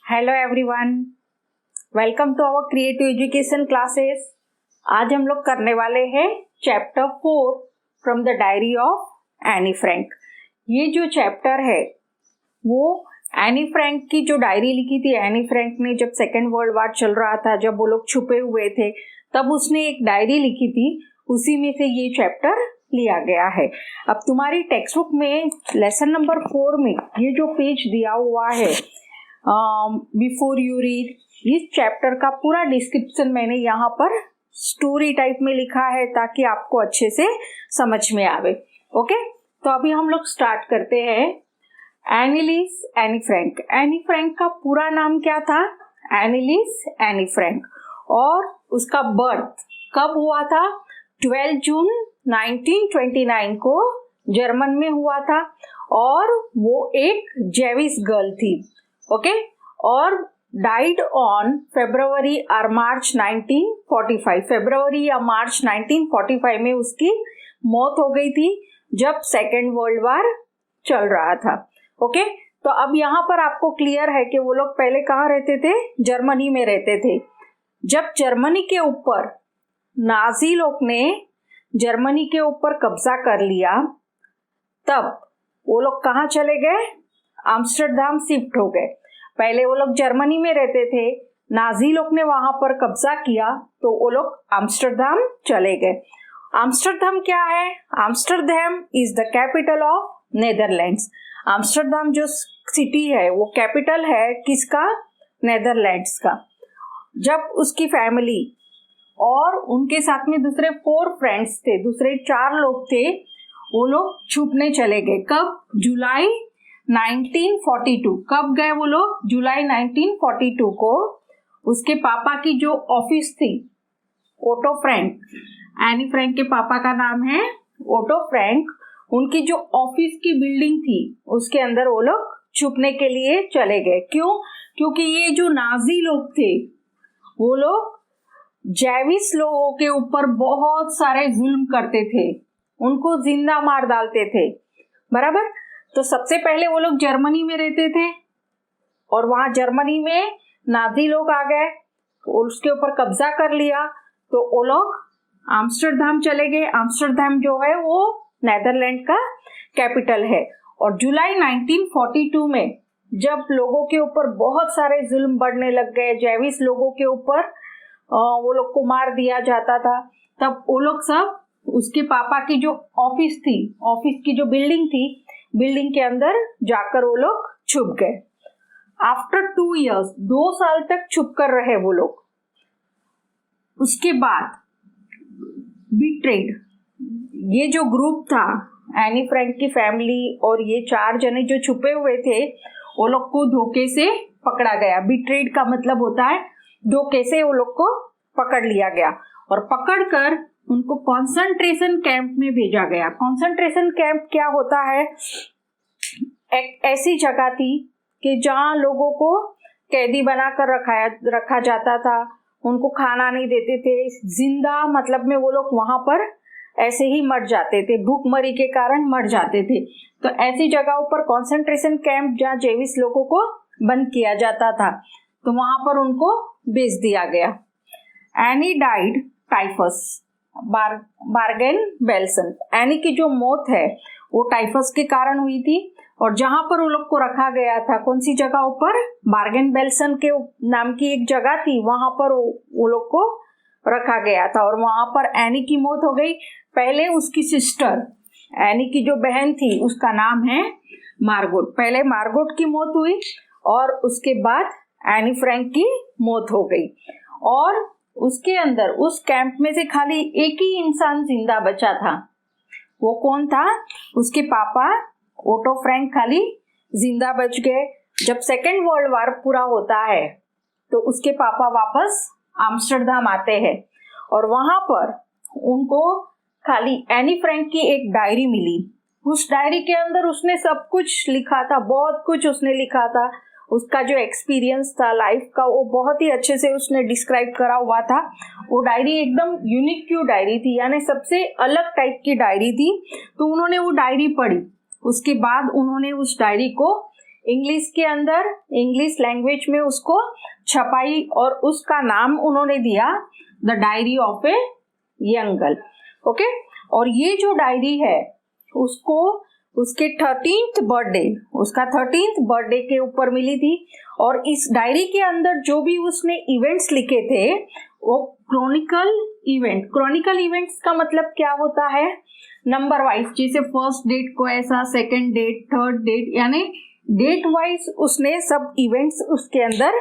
Hello everyone, welcome to our creative education classes. आज हम लोग करने वाले हैं chapter 4 from the diary of Anne Frank. ये जो चैप्टर है वो एनी फ्रैंक की जो डायरी लिखी थी। एनी फ्रैंक ने जब सेकेंड वर्ल्ड वार चल रहा था, जब वो लोग छुपे हुए थे, तब उसने एक डायरी लिखी थी। उसी में से ये चैप्टर लिया गया है। अब तुम्हारी टेक्स्ट बुक में लेसन नंबर 4 में ये जो पेज दिया हुआ है, बिफोर यू रीड, इस चैप्टर का पूरा डिस्क्रिप्शन मैंने यहाँ पर स्टोरी टाइप में लिखा है ताकि आपको अच्छे से समझ में आवे। ओके, तो अभी हम लोग स्टार्ट करते हैं। एनीलिस एनी फ्रैंक। एनी फ्रैंक का पूरा नाम क्या था? एनीलिस एनी फ्रैंक। और उसका बर्थ कब हुआ था? 12 जून 1929 को जर्मन में हुआ था। और वो एक जेविश गर्ल थी। ओके, और डाइड ऑन फरवरी और मार्च 1945। फरवरी या मार्च 1945 में उसकी मौत हो गई थी, जब सेकेंड वर्ल्ड वार चल रहा था। ओके, तो अब यहाँ पर आपको क्लियर है कि वो लोग पहले कहाँ रहते थे? जर्मनी में रहते थे। जब जर्मनी के ऊपर नाजी लोग ने जर्मनी के ऊपर कब्जा कर लिया, तब वो लोग कहाँ चले गए? आम्स्टरडाम शिफ्ट हो गए। पहले वो लोग जर्मनी में रहते थे, नाजी लोग ने वहां पर कब्जा किया, तो वो लोग आम्स्टरडाम चले गए। आम्स्टरडाम क्या है? Amsterdam is the capital of Netherlands. Amsterdam जो सिटी है वो कैपिटल है किसका? नेदरलैंड्स का। जब उसकी फैमिली और उनके साथ में दूसरे 4 फ्रेंड्स थे, दूसरे 4 लोग थे, वो लोग छुपने चले गए। कब? जुलाई 1942। कब गए वो लोग? जुलाई 1942 को। उसके पापा की जो ऑफिस थी, ओटो फ्रैंक, एनी फ्रैंक के पापा का नाम है ओटो फ्रैंक, उनकी जो ऑफिस की बिल्डिंग थी उसके अंदर वो लोग छुपने के लिए चले गए। क्यों? क्योंकि ये जो नाजी लोग थे वो लोग जेविश लोगों के ऊपर बहुत सारे जुल्म करते थे, उनको जिंदा मार डालते थे। बराबर। तो सबसे पहले वो लोग जर्मनी में रहते थे और वहां जर्मनी में नाजी लोग आ गए, उसके ऊपर कब्जा कर लिया, तो वो लोग आम्स्टरडाम चले गए। आम्स्टरडाम जो है वो नेदरलैंड का कैपिटल है। और जुलाई 1942 में जब लोगों के ऊपर बहुत सारे जुल्म बढ़ने लग गए, जेविश लोगों के ऊपर वो लोग को मार दिया जाता था, तब वो लोग सब उसके पापा की जो ऑफिस थी, ऑफिस की जो बिल्डिंग थी, बिल्डिंग के अंदर जाकर वो लोग छुप गए। आफ्टर 2 years, 2 साल तक छुप कर रहे वो लोग। उसके बाद बिट्रेड, ये जो ग्रुप था, एनी फ्रैंक की फैमिली और ये 4 जने जो छुपे हुए थे, वो लोग को धोखे से पकड़ा गया। बिट्रेड का मतलब होता है धोखे से वो लोग को पकड़ लिया गया और पकड़कर उनको कॉन्सेंट्रेशन कैंप में भेजा गया। कॉन्सेंट्रेशन कैंप क्या होता है? एक ऐसी जगह थी कि जहां लोगों को कैदी बनाकर रखा जाता था, उनको खाना नहीं देते थे, जिंदा मतलब में वो लोग वहां पर ऐसे ही मर जाते थे, भूखमरी के कारण मर जाते थे। तो ऐसी जगहों पर कॉन्सेंट्रेशन कैंप जहाँ जेविश लोगों को बंद किया जाता था, तो वहां पर उनको भेज दिया गया। Any died typhus bargain Belsen. Any की जो मौत है वो टाइफस के कारण हुई थी। और जहां पर वो लोग को रखा गया था, कौन सी जगह पर? बार्गेन बेल्सन के नाम की एक जगह थी, वहां पर वो लोग को रखा गया था और वहां पर एनी की मौत हो गई। पहले उसकी सिस्टर, एनी की जो बहन थी, उसका नाम है मार्गोट। पहले मार्गोट की मौत हुई और उसके बाद एनी फ्रैंक की मौत हो गई। और उसके अंदर उस कैंप में से खाली एक ही इंसान जिंदा बचा था। वो कौन था? उसके पापा ओटो फ्रैंक खाली जिंदा बच गए। जब सेकेंड वर्ल्ड वार पूरा होता है तो उसके पापा वापस आम्स्टरडाम आते हैं और वहां पर उनको खाली एनी फ्रैंक की एक डायरी मिली। उस डायरी के अंदर उसने सब कुछ लिखा था, बहुत कुछ उसने लिखा था। उसका जो एक्सपीरियंस था लाइफ का, वो बहुत ही अच्छे से उसने डिस्क्राइब करा हुआ था। वो डायरी एकदम यूनिक क्यों डायरी थी, यानी सबसे अलग टाइप की डायरी थी। तो उन्होंने वो डायरी पढ़ी। उसके बाद उन्होंने उस डायरी को इंग्लिश के अंदर इंग्लिश लैंग्वेज में उसको छपाई और उसका नाम उन्होंने दिया the diary of a young girl. Okay, और ये जो डायरी है उसको उसके 13th बर्थडे, उसका 13th बर्थडे के ऊपर मिली थी। और इस डायरी के अंदर जो भी उसने इवेंट्स लिखे थे वो क्रॉनिकल इवेंट्स का मतलब क्या होता है, नंबर वाइज, जैसे फर्स्ट डेट को ऐसा, सेकंड डेट, थर्ड डेट, यानी डेट वाइज उसने सब इवेंट्स उसके अंदर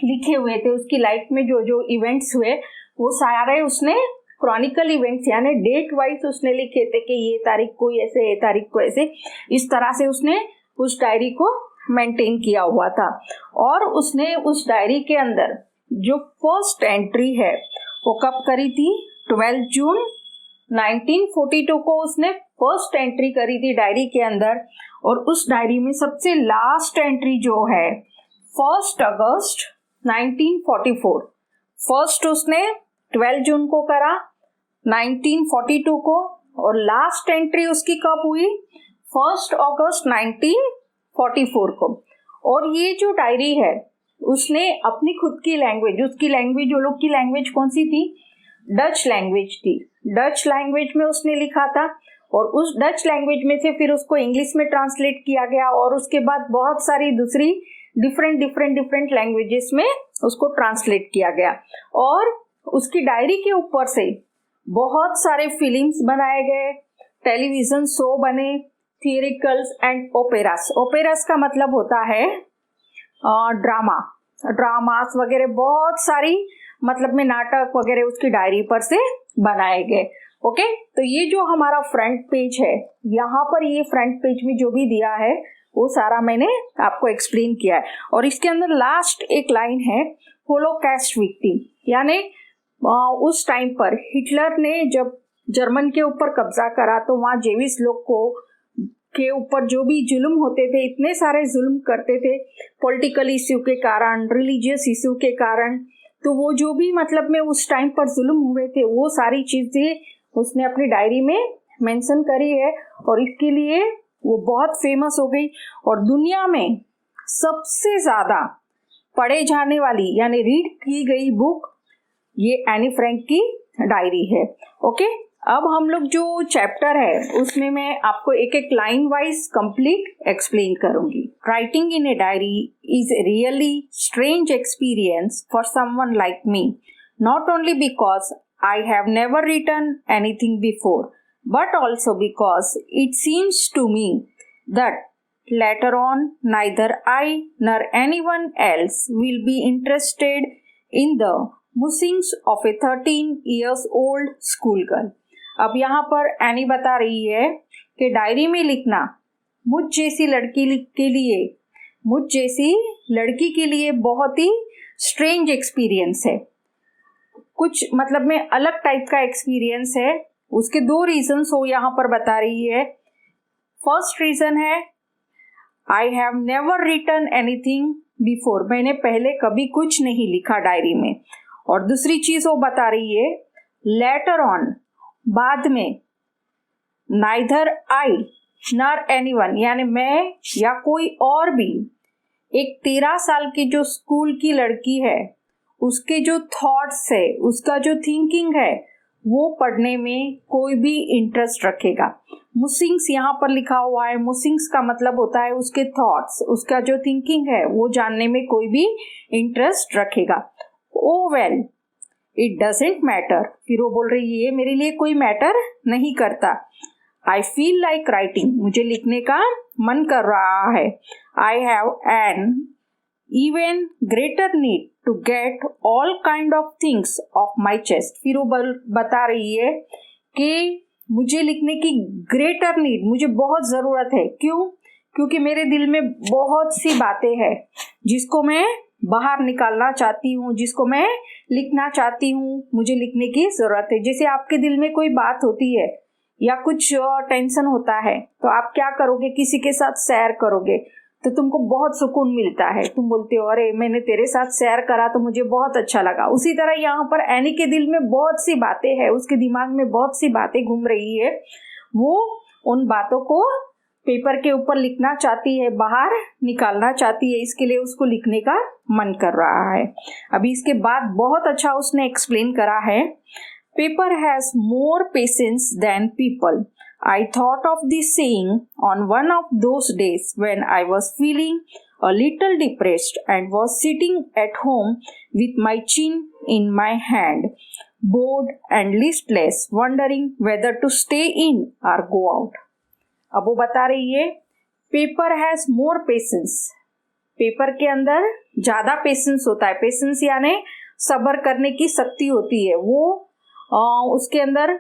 लिखे हुए थे। उसकी लाइफ में जो जो इवेंट्स हुए वो सारे उसने क्रॉनिकल इवेंट्स यानी डेट वाइज उसने लिखे थे कि ये तारीख को ऐसे, ये तारीख को ऐसे, इस तरह से उसने उस डायरी को मेंटेन किया हुआ था। और उसने उस डायरी के अंदर जो फर्स्ट एंट्री है वो कब करी थी, 12 जून 1942 को उसने फर्स्ट एंट्री करी थी डायरी के अंदर। और उस डायरी में सबसे लास्ट एंट्री जो है 1 अगस्त 1944, फर्स्ट उसने 12 जून को करा 1942 को, और लास्ट एंट्री उसकी कब हुई, 1 अगस्त 1944 को। और ये जो डायरी है उसने अपनी खुद की लैंग्वेज, उसकी लैंग्वेज, वो लोग की लैंग्वेज कौन सी थी, डच लैंग्वेज थी, डच लैंग्वेज में उसने लिखा था। और उस डच लैंग्वेज में से फिर उसको इंग्लिश में ट्रांसलेट किया गया और उसके बाद बहुत सारी दूसरी डिफरेंट लैंग्वेजेस में उसको ट्रांसलेट किया गया। और उसकी डायरी के ऊपर से बहुत सारे फिल्म्स बनाए गए, टेलीविजन शो बने, थियरिकल्स एंड ओपेरास का मतलब होता है ड्रामास वगैरह, बहुत सारी मतलब में नाटक वगैरह उसकी डायरी पर से बनाए गए। ओके, तो ये जो हमारा फ्रंट पेज है, यहाँ पर ये फ्रंट पेज में जो भी दिया है वो सारा मैंने आपको एक्सप्लेन किया है। और इसके अंदर लास्ट एक लाइन है, होलोकॉस्ट विक्टिम, यानी उस टाइम पर हिटलर ने जब जर्मन के ऊपर कब्जा करा तो वहाँ जेविस लोग को के ऊपर जो भी जुल्म होते थे, इतने सारे जुल्म करते थे पॉलिटिकल इश्यू के कारण, रिलीजियस इश्यू के कारण, तो वो जो भी मतलब में उस टाइम पर जुल्म हुए थे वो सारी चीजें उसने अपनी डायरी में मेंशन करी है। और इसके लिए वो बहुत फेमस हो गई और दुनिया में सबसे ज्यादा पढ़े जाने वाली यानी रीड की गई बुक ये एनी फ्रैंक की डायरी है। ओके, अब हम लोग जो चैप्टर है उसमें मैं आपको एक एक लाइन वाइज कंप्लीट एक्सप्लेन करूंगी। Writing in a diary is a really strange experience for someone like me, not only because I have never written anything before, but also because it seems to me that later on neither I nor anyone else will be interested in the musings of a 13 years old school girl। अब यहाँ पर any बता रही है कि diary में लिखना मुझ जैसी लड़की के लिए बहुत ही स्ट्रेंज एक्सपीरियंस है, कुछ मतलब में अलग टाइप का एक्सपीरियंस है। उसके 2 रीजन्स वो यहाँ पर बता रही है। फर्स्ट रीजन है I have never written anything before, मैंने पहले कभी कुछ नहीं लिखा डायरी में। और दूसरी चीज वो बता रही है लेटर ऑन, बाद में, नाइदर आई नॉर एनीवन, यानी मैं या कोई और भी, एक 13 साल की जो स्कूल की लड़की है उसके जो थॉट्स है, उसका जो थिंकिंग है वो पढ़ने में कोई भी इंटरेस्ट रखेगा। मुसिंग्स यहाँ पर लिखा हुआ है, मुसिंग्स का मतलब होता है उसके थॉट्स, उसका जो थिंकिंग है वो जानने में कोई भी इंटरेस्ट रखेगा। ओ वेल इट डजेंट मैटर, फिर वो बोल रही है मेरे लिए कोई मैटर नहीं करता। आई फील लाइक राइटिंग, मुझे लिखने का मन कर रहा है। I have an even greater need to get all kind of things off my chest। फिर वो बता रही है कि मुझे लिखने की ग्रेटर नीड, मुझे बहुत ज़रूरत है। क्यों? क्योंकि मेरे दिल में बहुत सी बातें हैं जिसको मैं बाहर निकालना चाहती हूँ, जिसको मैं लिखना चाहती हूँ, मुझे लिखने की ज़रूरत है। जैसे आपके दिल में कोई बात होती है या कुछ टेंशन होता है तो आप क्या करोगे, किसी के साथ शेयर करोगे तो तुमको बहुत सुकून मिलता है, तुम बोलते हो अरे मैंने तेरे साथ शेयर करा तो मुझे बहुत अच्छा लगा। उसी तरह यहाँ पर एनी के दिल में बहुत सी बातें हैं, उसके दिमाग में बहुत सी बातें घूम रही है, वो उन बातों को पेपर के ऊपर लिखना चाहती है, बाहर निकालना चाहती है, इसके लिए उसको लिखने का मन कर रहा है। अभी इसके बाद बहुत अच्छा उसने एक्सप्लेन करा है। Paper has more patience than people. I thought of this saying on one of those days when I was feeling a little depressed and was sitting at home with my chin in my hand, bored and listless, wondering whether to stay in or go out. अब वो बता रही है paper has more patience. Paper के अंदर ज़्यादा patience होता है। पेशेंस यानी सब्र करने की शक्ति होती है। वो उसके अंदर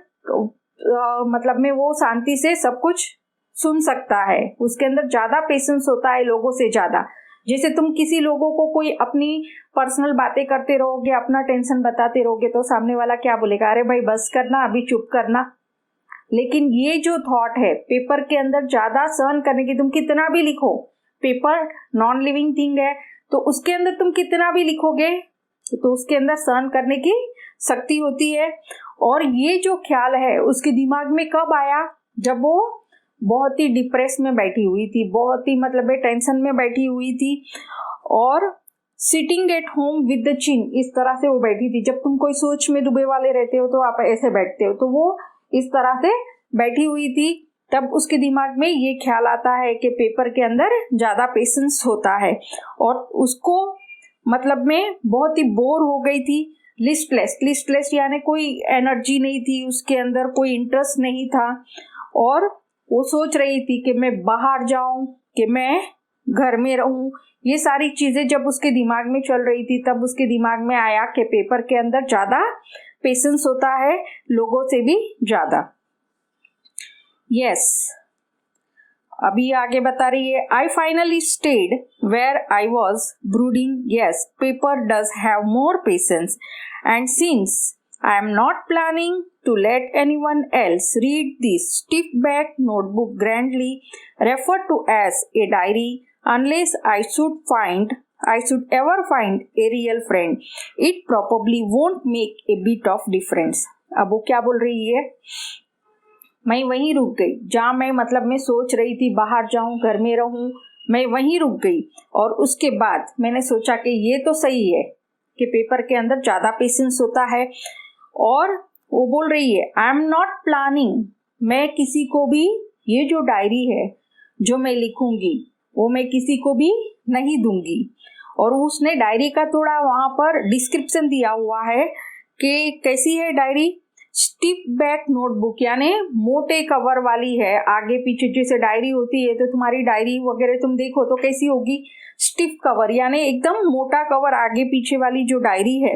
मतलब में वो शांति से सब कुछ सुन सकता है। उसके अंदर ज़्यादा पेशेंस होता है लोगों से ज़्यादा। जैसे तुम किसी लोगों को कोई अपनी पर्सनल बातें करते रहोगे, अपना टेंशन बताते रहोगे, तो सामने वाला क्या बोलेगा, अरे भाई बस करना, अभी चुप करना। लेकिन ये जो थॉट है पेपर के अंदर ज़्यादा सहन करने की, तुम कितना भी लिखो, पेपर नॉन लिविंग थिंग है, तो उसके अंदर तुम कितना भी लिखोगे तो उसके अंदर सहन करने की शक्ति होती है। और ये जो ख्याल है उसके दिमाग में कब आया, जब वो बहुत ही डिप्रेस में बैठी हुई थी, बहुत ही मतलब टेंशन में बैठी हुई थी, और sitting at home with the chin, इस तरह से वो बैठी थी। जब तुम कोई सोच में डूबे वाले रहते हो तो आप ऐसे बैठते हो, तो वो इस तरह से बैठी हुई थी। तब उसके दिमाग में ये ख्याल आता है कि पेपर के अंदर ज़्यादा पेशेंस होता है, और उसको मतलब में बहुत ही बोर हो गई थी। लिस्टलेस यानी कोई एनर्जी नहीं थी उसके अंदर, कोई इंटरेस्ट नहीं था, और वो सोच रही थी कि मैं बाहर जाऊं कि मैं घर में रहूं। ये सारी चीज़ें जब उसके दिमाग में चल रही थी तब उसके दिमाग में आया कि पेपर के अंदर ज़्यादा पेशेंस होता है लोगों से भी ज़्यादा। यस, अभी आगे बता रही है, I finally stayed where I was brooding, yes paper does have more patience, and since I am not planning to let anyone else read this stiff back notebook grandly referred to as a diary unless I should ever find a real friend, it probably won't make a bit of difference. अब वो क्या बोल रही है, मैं वहीं रुक गई जहाँ मैं मतलब मैं सोच रही थी बाहर जाऊं, घर में रहूं, मैं वहीं रुक गई। और उसके बाद मैंने सोचा कि ये तो सही है कि पेपर के अंदर ज़्यादा पेशेंस होता है। और वो बोल रही है आई एम नॉट प्लानिंग, मैं किसी को भी ये जो डायरी है जो मैं लिखूंगी वो मैं किसी को भी नहीं दूंगी। और उसने डायरी का थोड़ा वहाँ पर डिस्क्रिप्शन दिया हुआ है कि कैसी है डायरी, स्टिफ बैक नोटबुक यानी मोटे कवर वाली है, आगे पीछे जैसे डायरी होती है तो तुम्हारी डायरी वगैरह तुम देखो तो कैसी होगी, स्टिफ कवर यानी एकदम मोटा कवर आगे पीछे वाली जो डायरी है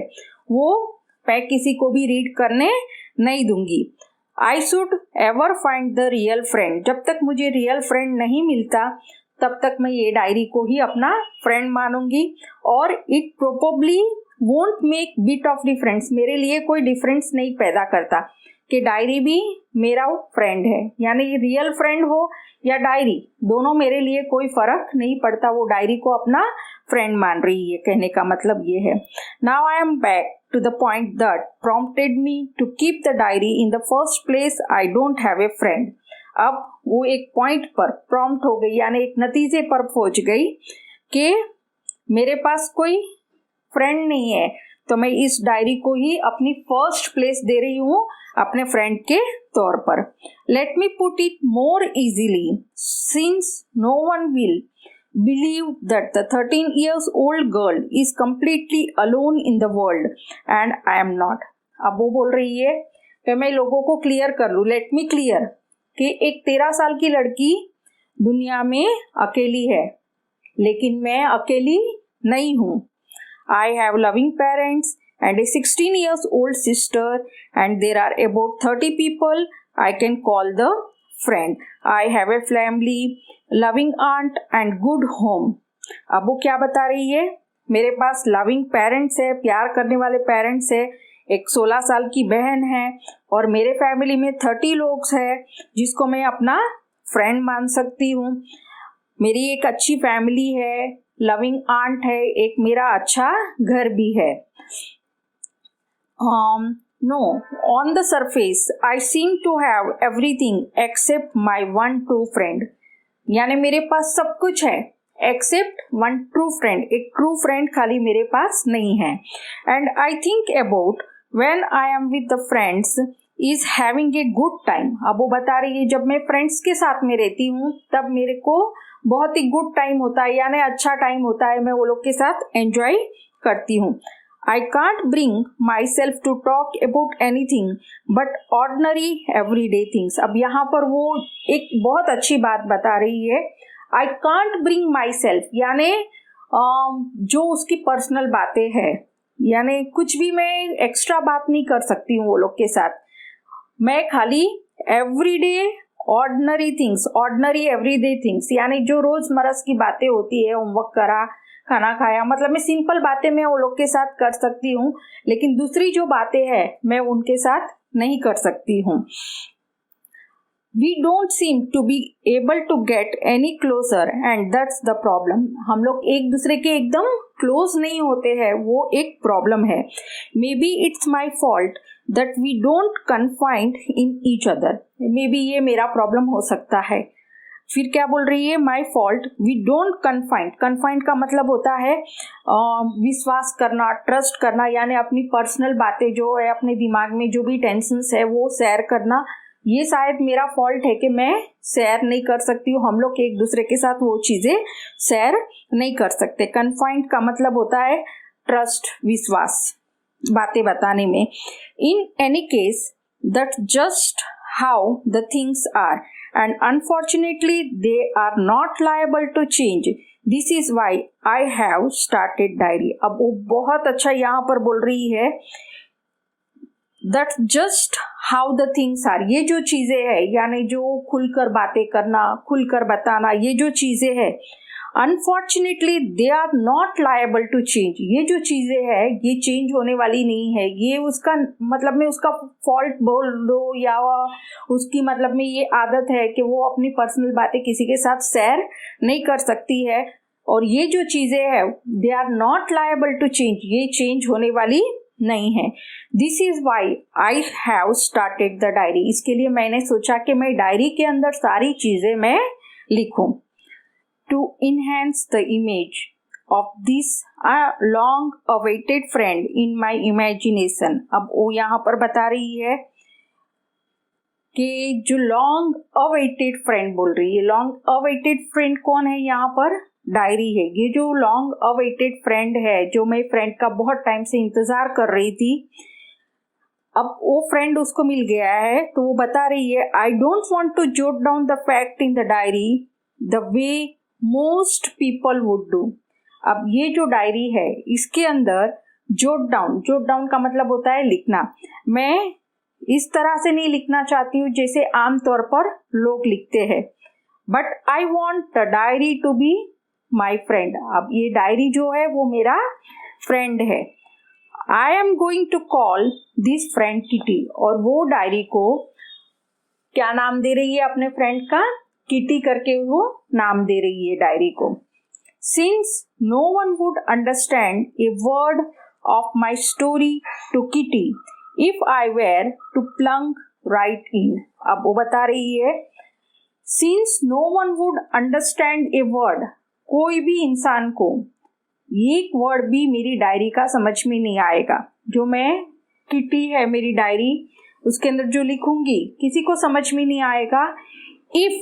वो मैं किसी को भी रीड करने नहीं दूंगी। I should ever find the real friend, जब तक मुझे रियल फ्रेंड नहीं मिलता तब तक मैं ये डायरी को ही अपना फ्रेंड मानूंगी। और it probably won't make bit of difference, मेरे लिए कोई डिफरेंस नहीं पैदा करता कि डायरी भी मेरा फ्रेंड है, यानी रियल फ्रेंड हो या डायरी, दोनों मेरे लिए कोई फर्क नहीं पड़ता, वो डायरी को अपना फ्रेंड मान रही है। कहने का मतलब ये है। Now I am back to the point that prompted me to keep the diary in the first place. I don't have a friend. अब वो एक पॉइंट पर प्रॉम्प्ट हो गई यानी एक नतीजे पर पहुंच गई कि मेरे पास कोई फ्रेंड नहीं है, तो मैं इस डायरी को ही अपनी फर्स्ट प्लेस दे रही हूँ अपने फ्रेंड के तौर पर। Let me put it more easily, since no one will believe that the 13 years old girl is completely alone in the world and I am not. अब वो बोल रही है कि मैं लोगों को क्लियर कर लूँ, लेट मी क्लियर, कि एक 13 साल की लड़की दुनिया में अकेली है, लेकिन मैं अकेली नहीं हूँ। I have loving parents and a 16 years old sister and there are about 30 people I can call the friend. I have a family, loving aunt and good home. अब वो क्या बता रही है, मेरे पास लविंग पेरेंट्स है, प्यार करने वाले पेरेंट्स है, एक 16 साल की बहन है, और मेरे फैमिली में 30 लोग हैं जिसको मैं अपना फ्रेंड मान सकती हूँ। मेरी एक अच्छी फैमिली है, लविंग आंट है, एक मेरा अच्छा घर भी है। No, on the surface, I seem to have everything except my one true friend. यानी मेरे पास सब कुछ है एक्सेप्ट वन ट्रू फ्रेंड, एक ट्रू फ्रेंड खाली मेरे पास नहीं है। And I think about when I am with the friends is having a good time. अब वो बता रही है जब मैं फ्रेंड्स के साथ में रहती हूँ तब मेरे को बहुत ही गुड टाइम होता है, यानी अच्छा टाइम होता है, मैं वो लोग के साथ एंजॉय करती हूँ। I can't bring myself to talk about anything but ordinary everyday things। अब यहाँ पर वो एक बहुत अच्छी बात बता रही है, I can't bring myself, यानी जो उसकी पर्सनल बातें हैं, यानी कुछ भी मैं एक्स्ट्रा बात नहीं कर सकती हूँ वो लोग के साथ। मैं खाली everyday ordinary things, ordinary everyday things, यानी जो रोजमर्रा की बातें होती है, होमवर्क करा, खाना खाया, मतलब मैं सिंपल बातें मैं वो लोग के साथ कर सकती हूँ, लेकिन दूसरी जो बातें हैं मैं उनके साथ नहीं कर सकती हूँ। We don't seem to be able to get any closer and that's the problem। हम लोग एक दूसरे के एकदम क्लोज नहीं होते हैं, वो एक प्रॉब्लम है। Maybe it's my fault that we don't confide in each other। Maybe ये मेरा प्रॉब्लम हो सकता है। फिर क्या बोल रही है, my fault we don't confined. Confined का मतलब होता है विश्वास करना, ट्रस्ट करना, यानी अपनी पर्सनल बातें जो है, अपने दिमाग में जो भी टेंशन्स है वो शेयर करना। ये शायद मेरा फॉल्ट है कि मैं शेयर नहीं कर सकती हूँ, हम लोग एक दूसरे के साथ वो चीज़ें शेयर नहीं कर सकते। कन्फाइंड का मतलब होता है ट्रस्ट, विश्वास बातें बताने में। In any case that just how the things are and unfortunately they are not liable to change। This is why I have started diary। अब वो बहुत अच्छा यहाँ पर बोल रही है that just how the things are। ये जो चीजें हैं, यानी जो खुलकर बातें करना, खुलकर बताना, ये जो चीजें हैं, unfortunately they are not liable to change. ये जो चीजें हैं ये चेंज होने वाली नहीं है। ये उसका मतलब में उसका फॉल्ट बोल दो या उसकी मतलब में ये आदत है कि वो अपनी पर्सनल बातें किसी के साथ शेयर नहीं कर सकती है। और ये जो चीजें हैं they are not liable to change, ये चेंज होने वाली नहीं है। This is why I have started the diary. इसके लिए मैंने सोचा कि मैं डायरी के अंदर सारी चीजें मैं लिखूं। To enhance the image of this long awaited friend in my imagination। अब वो यहाँ पर बता रही है कि जो लॉन्ग अवेटेड फ्रेंड बोल रही है, लॉन्ग अवेटेड फ्रेंड कौन है यहाँ पर, डायरी है। ये जो लॉन्ग अवेटेड फ्रेंड है, जो मैं फ्रेंड का बहुत टाइम से इंतजार कर रही थी, अब वो फ्रेंड उसको मिल गया है, तो वो बता रही है I don't want to jot down the fact in the diary the way most people would do. अब ये जो डायरी है इसके अंदर जोट डाउन का मतलब होता है लिखना। मैं इस तरह से नहीं लिखना चाहती हूँ जैसे आमतौर पर लोग लिखते हैं, but I want the diary to be my friend. अब ये डायरी जो है वो मेरा फ्रेंड है। I am going to call this friend Kitty. और वो डायरी को क्या नाम दे रही है अपने फ्रेंड का, किटी करके वो नाम दे रही है डायरी को। Since no one would understand a word of my story to Kitty if I were to plunge right in. अब वो बता रही है since no one would understand a word, कोई भी इंसान को एक वर्ड भी मेरी डायरी का समझ में नहीं आएगा। जो मैं किटी है मेरी डायरी, उसके अंदर जो लिखूंगी किसी को समझ में नहीं आएगा। If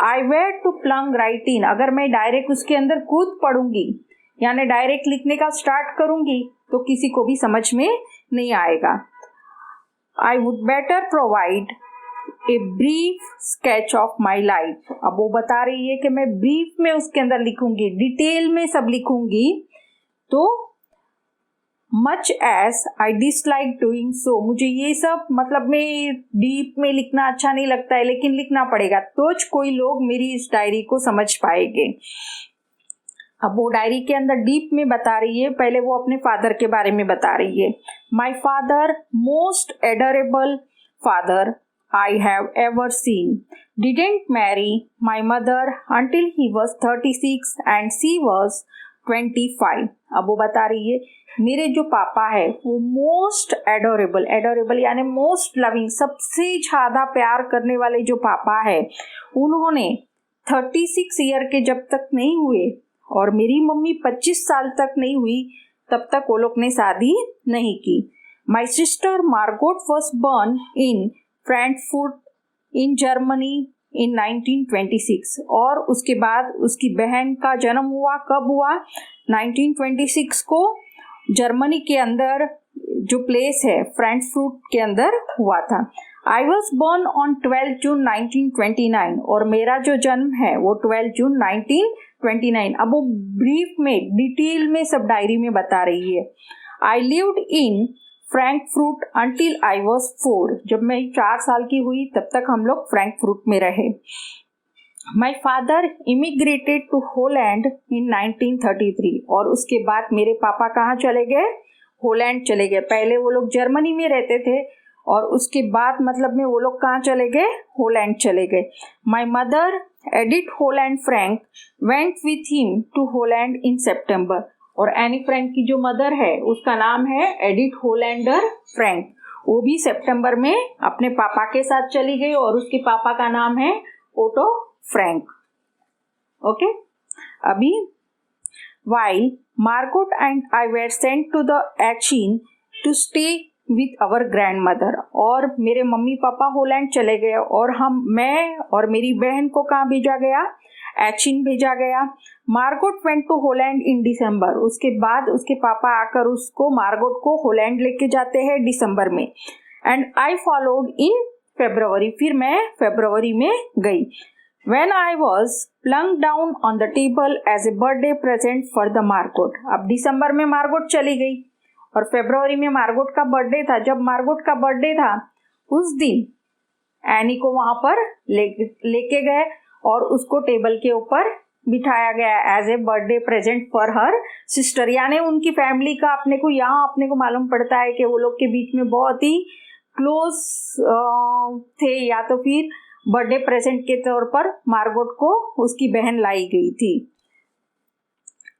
I were to plunge right in, अगर मैं डायरेक्ट उसके अंदर कूद पड़ूंगी यानी डायरेक्ट लिखने का स्टार्ट करूंगी तो किसी को भी समझ में नहीं आएगा। I would better provide a brief sketch of my life. अब वो बता रही है कि मैं ब्रीफ में उसके अंदर लिखूंगी, डिटेल में सब लिखूंगी। तो much as I dislike doing so, मुझे ये सब मतलब में डीप में लिखना अच्छा नहीं लगता है, लेकिन लिखना पड़ेगा तो कोई लोग मेरी इस डायरी को समझ पाएंगे। अब वो डायरी के अंदर डीप में बता रही है, पहले वो अपने फादर के बारे में बता रही है। My father most adorable father I have ever seen, didn't marry my mother until he was 36 and she was 25। अब वो बता रही है मेरे जो पापा है वो मोस्ट एडोरेबल यानी मोस्ट लविंग, सबसे ज़्यादा प्यार करने वाले जो पापा है, उन्होंने 36 ईयर के जब तक नहीं हुए और मेरी मम्मी 25 साल तक नहीं हुई तब तक वो लोग ने शादी नहीं की। My sister Margot was born in Frankfurt in Germany in 1926 और उसके बाद उसकी बहन का जन्म हुआ। कब हुआ? 1926 को जर्मनी के अंदर जो प्लेस है फ्रैंकफर्ट के अंदर हुआ था। आई वॉज बॉर्न ऑन 12 जून 1929 और मेरा जो जन्म है वो 12 जून 1929। अब वो ब्रीफ में डिटेल में सब डायरी में बता रही है। I lived in Frankfurt until I was 4। जब मैं 4 साल की हुई तब तक हम लोग फ्रैंकफर्ट में रहे। My father immigrated to Holland in 1933 और उसके बाद मेरे पापा कहाँ चले गए? होलैंड चले गए। पहले वो लोग जर्मनी में रहते थे और उसके बाद मतलब में वो लोग कहाँ चले गए? होलैंड चले गए। My mother Edith Holland Frank went with him to Holland in September और एनी फ्रैंक की जो मदर है उसका नाम है एडिथ होलैंडर फ्रैंक। वो भी सितंबर में अपने पापा के साथ चली गई और उसके पापा का नाम है ओटो फ्रैंक। ओके, अभी while Margot and I were sent to the Aachen to stay with our grandmother और मेरे मम्मी पापा होलैंड चले गए और मैं और मेरी बहन को कहाँ भेजा गया? एचिन भेजा गया। मार्गोट वेंट टू होलैंड इन दिसंबर। उसके बाद उसके पापा आकर उसको मार्गोट को होलैंड लेके जाते हैं दिसंबर में। एंड आई फॉलोड इन फरवरी। फिर मैं फरवरी में गई। When I was plunked down on the table as a birthday present for the Margot। अब दिसंबर में मार्गोट चली गई और फरवरी में मार्गोट का बर्थडे था। जब मार्गोट का बर्थडे था उस दिन एनी को वहां पर लेके गए और उसको टेबल के ऊपर बिठाया गया as a birthday present for her sister. यानी उनकी फैमिली का अपने को मालूम पड़ता है कि वो लोग के बीच में बहुत ही क्लोज थे या तो फिर बर्थडे प्रेजेंट के तौर पर मार्गोट को उसकी बहन लाई गई थी।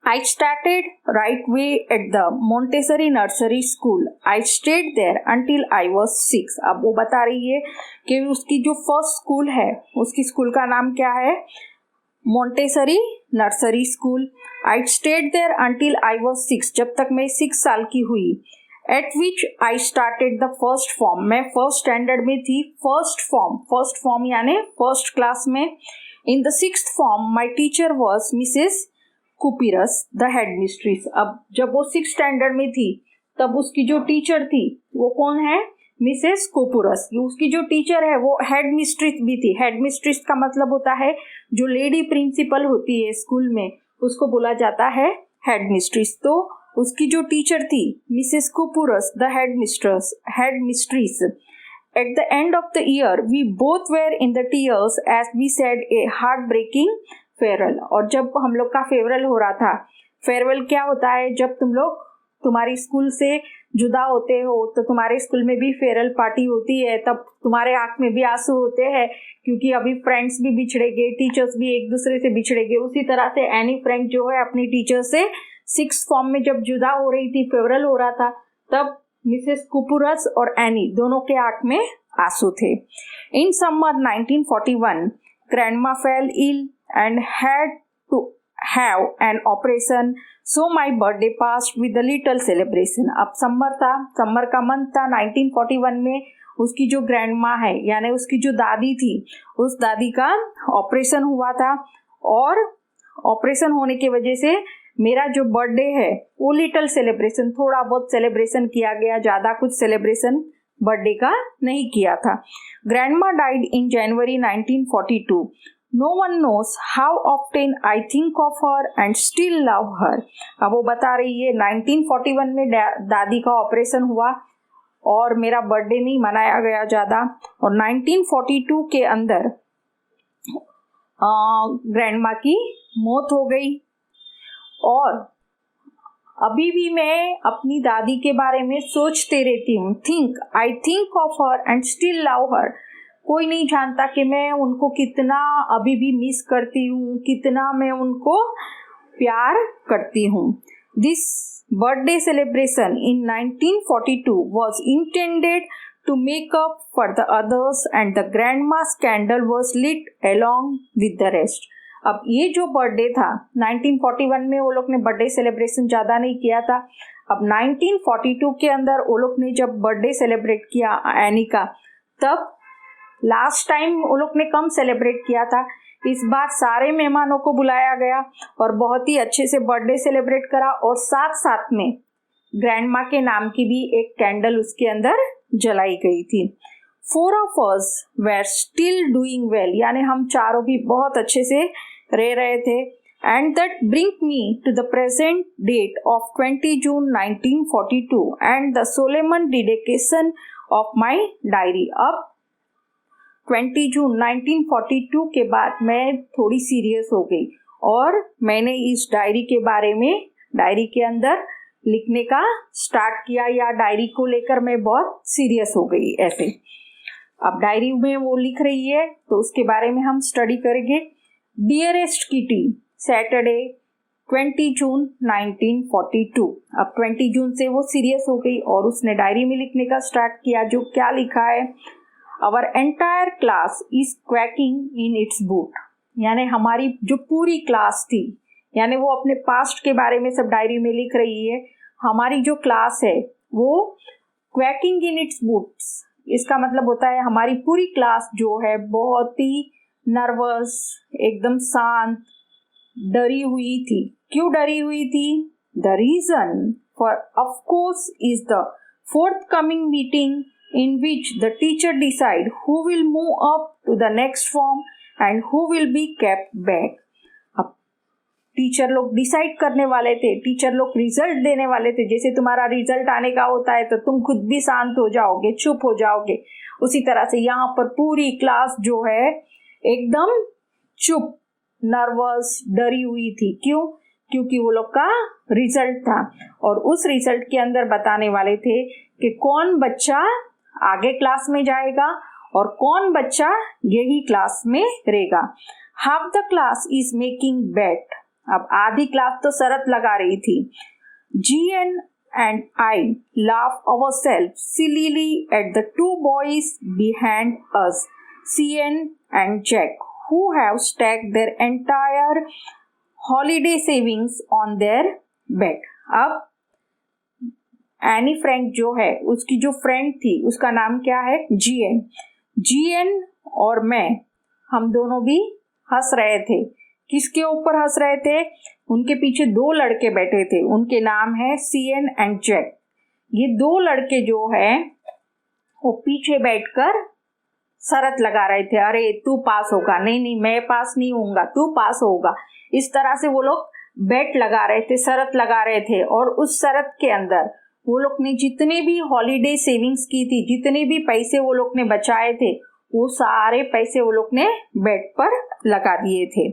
I started right way at the Montessori nursery school. I stayed there until I was 6। अब वो बता रही है कि उसकी जो फर्स्ट स्कूल है उसकी स्कूल का नाम क्या है? Montessori nursery school. I stayed there until I was 6। जब तक मैं 6 साल की हुई। At which I started the first form। मैं फर्स्ट स्टैंडर्ड में थी। फर्स्ट फॉर्म यानी फर्स्ट क्लास में। In the 6th form my teacher was Mrs. Kuperus the head mistress. अब जब वो 6th स्टैंडर्ड में थी तब उसकी जो टीचर थी वो कौन है? मिसेस कुपुरस। उसकी जो टीचर है वो हेड मिस्ट्रेस भी थी। हेड मिस्ट्रेस का मतलब होता है जो लेडी प्रिंसिपल होती है स्कूल में उसको बोला जाता है हेड मिस्ट्रेस। तो उसकी जो टीचर थी Mrs Kuperus the head mistress. At the end of the year we both were in the tears as we said a heart breaking farewell. और जब हम लोग का फेयरवेल हो रहा था, फेयरवेल क्या होता है? जब तुम लोग तुम्हारी स्कूल से जुदा होते हो तो तुम्हारे स्कूल में भी फेयरवेल पार्टी होती है, तब तुम्हारे आंख में भी आंसू होते हैं क्योंकि अभी फ्रेंड्स भी बिछड़े गए, टीचर्स भी एक दूसरे से बिछड़े गए। उसी तरह से एनी फ्रैंक जो है अपनी टीचर से 6th फॉर्म में जब जुदा हो रही थी, फेयरवेल हो रहा था, तब मिसेस कुपुरस और एनी दोनों के आंख में आंसू थे। In summer 1941 grandma fell ill and had to have an operation, so my birthday passed with a little celebration। अब समर का मंथ था 1941 में। उसकी जो ग्रैंडमा है यानी उसकी जो दादी थी उस दादी का ऑपरेशन हुआ था और ऑपरेशन होने की वजह से मेरा जो बर्थडे है वो लिटिल सेलिब्रेशन, थोड़ा बहुत सेलिब्रेशन किया गया, ज़्यादा कुछ सेलिब्रेशन बर्थडे का नहीं किया था। Grandma died in January 1942। No one knows how often I think of her and still love her। अब वो बता रही है 1941 में दादी का ऑपरेशन हुआ और मेरा बर्थडे नहीं मनाया गया ज़्यादा, और 1942 के अंदर ग्रैंडमा की मौत हो गई। और अभी भी मैं अपनी दादी के बारे में सोचते रहती हूँ। I think of her and still love हर। कोई नहीं जानता कि मैं उनको कितना अभी भी मिस करती हूँ, कितना मैं उनको प्यार करती हूँ। This birthday celebration in 1942 was intended to make up for the others and the grandma's candle was lit along with the rest. अब ये जो बर्थडे था 1941 में वो लोग ने बर्थडे सेलिब्रेशन ज़्यादा नहीं किया था. अब 1942 के अंदर वो लोग ने जब बर्थडे सेलिब्रेट किया एनी का, तब लास्ट टाइम वो लोग ने कम सेलिब्रेट किया था. इस बार सारे मेहमानों को बुलाया गया और बहुत ही अच्छे से बर्थडे सेलिब्रेट करा और साथ साथ में ग्रैंडमा के नाम की भी एक कैंडल उसके अंदर जलाई गई थी. 4 of us were still doing well, यानी हम चारों भी बहुत अच्छे से रह रहे थे. And that brings me to the present date of 20 June 1942 and the solemn dedication of my diary. अब 20 जून 1942 के बाद मैं थोड़ी सीरियस हो गई और मैंने इस डायरी के बारे में डायरी के अंदर लिखने का स्टार्ट किया, या डायरी को लेकर मैं बहुत सीरियस हो गई ऐसे. अब डायरी में वो लिख रही है तो उसके बारे में हम स्टडी करेंगे. डियरेस्ट किटी, सैटरडे 20 जून 1942. अब 20 जून से वो सीरियस हो गई और उसने डायरी में लिखने का स्टार्ट किया. जो क्या लिखा है, our entire class is quaking in its boot, यानी हमारी जो पूरी क्लास थी, यानी वो अपने पास्ट के बारे में सब डायरी में लिख रही है. हमारी जो क्लास है वो क्वैकिंग इन इट्स बूट्स, इसका मतलब होता है हमारी पूरी क्लास जो है बहुत ही नर्वस, एकदम शांत, डरी हुई थी. क्यों डरी हुई थी? The reason for of course is the forthcoming meeting in which the teacher decide who will move up to the next form and who will be kept back. अब टीचर लोग डिसाइड करने वाले थे, teacher लोग result देने वाले थे. जैसे तुम्हारा रिजल्ट आने का होता है तो तुम खुद भी शांत हो जाओगे, चुप हो जाओगे, उसी तरह से यहाँ पर पूरी क्लास जो है एकदम चुप, नर्वस, डरी हुई थी. क्यों? क्योंकि वो लोग का रिजल्ट था और उस रिजल्ट के अंदर बताने वाले थे कि कौन बच्चा आगे क्लास में जाएगा और कौन बच्चा यही क्लास में रहेगा. Half the class is making bet. अब आधी क्लास तो शरत लगा रही थी. GN and I laugh ourselves sillily at the 2 boys behind us, CN and Jack, who have stacked their entire holiday savings on their bed. अब Anne Frank जो है उसकी जो फ्रेंड थी उसका नाम क्या है? GN और मैं, हम दोनों भी हंस रहे थे. किसके ऊपर हंस रहे थे? उनके पीछे 2 लड़के बैठे थे, उनके नाम है CN एंड जैक. ये 2 लड़के जो है वो पीछे बैठकर शरत लगा रहे थे, अरे तू पास होगा, नहीं मैं पास नहीं होऊंगा, तू पास होगा. इस तरह से वो लोग बेट लगा रहे थे, शरत लगा रहे थे. और उस शरत के अंदर वो लोग ने जितने भी हॉलीडे सेविंग्स की थी, जितने भी पैसे वो लोग ने बचाए थे, वो सारे पैसे वो लोग ने बेट पर लगा दिए थे.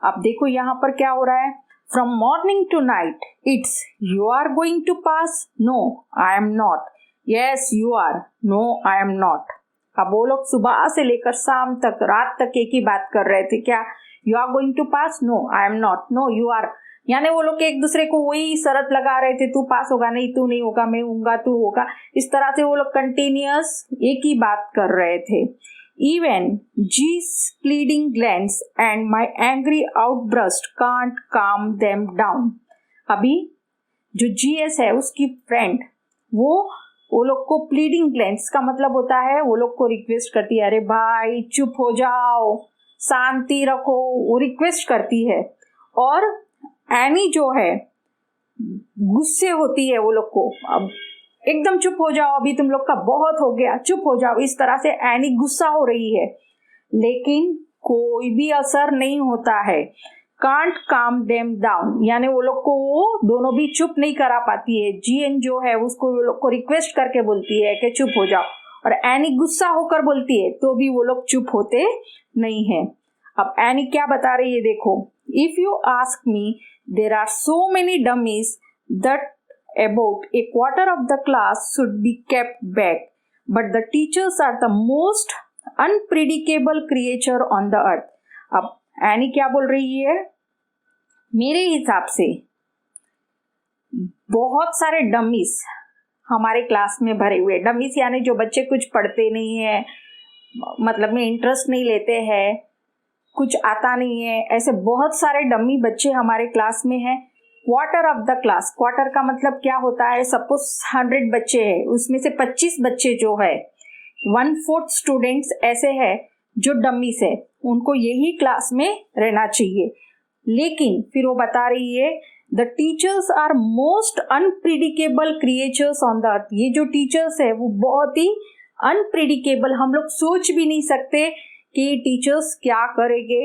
अब देखो यहाँ पर क्या हो रहा है. From morning to night it's you are going to pass, no I am not, yes you are, no I am not. अब वो लोग सुबह से लेकर शाम तक, रात तक एक ही बात कर रहे थे. क्या? You are going to pass, no I am not, no you are. यानी वो लोग एक दूसरे को वही शरत लगा रहे थे, तू पास होगा, नहीं तू नहीं होगा, मैं होऊंगा, तू होगा. इस तरह से वो लोग कंटिन्यूअस एक ही बात कर रहे थे. Even G's pleading glance and my angry outburst can't calm them down. अभी जो GS है उसकी फ्रेंड, वो लोग को प्लीडिंग ग्लैंस का मतलब होता है वो लोग को रिक्वेस्ट करती है, अरे भाई चुप हो जाओ, शांति रखो, वो रिक्वेस्ट करती है. और एनी जो है गुस्से होती है वो लोग को, अब एकदम चुप हो जाओ, अभी तुम लोग का बहुत हो गया, चुप हो जाओ. इस तरह से एनी गुस्सा हो रही है, लेकिन कोई भी असर नहीं होता है. कांट काम देम डाउन, यानी वो लोग को वो दोनों भी चुप नहीं करा पाती है. GN जो है उसको वो लोग को रिक्वेस्ट करके बोलती है कि चुप हो जाओ, और एनी गुस्सा होकर बोलती है तो भी वो लोग चुप होते नहीं है. अब एनी क्या बता रही है देखो. If you ask me, there are so many dummies that about a quarter of the class should be kept back, but the teachers are the most unpredictable creature on the earth. अब any क्या बोल रही है? मेरे हिसाब से बहुत सारे डमीज हमारे क्लास में भरे हुए। डमीज यानी जो बच्चे कुछ पढ़ते नहीं है, मतलब में इंटरेस्ट नहीं लेते हैं, कुछ आता नहीं है, ऐसे बहुत सारे डमी बच्चे हमारे क्लास में हैं। Quarter of the class, quarter का मतलब क्या होता है, सपोज 100 बच्चे हैं, उसमें से 25 बच्चे जो है 1/4 स्टूडेंट्स ऐसे हैं जो डमीज है, उनको यही क्लास में रहना चाहिए। लेकिन फिर वो बता रही है the teachers are most unpredictable creatures on the earth. ये जो टीचर्स है वो बहुत ही अनप्रिडिकेबल, हम लोग सोच भी नहीं सकते कि टीचर्स क्या करेंगे,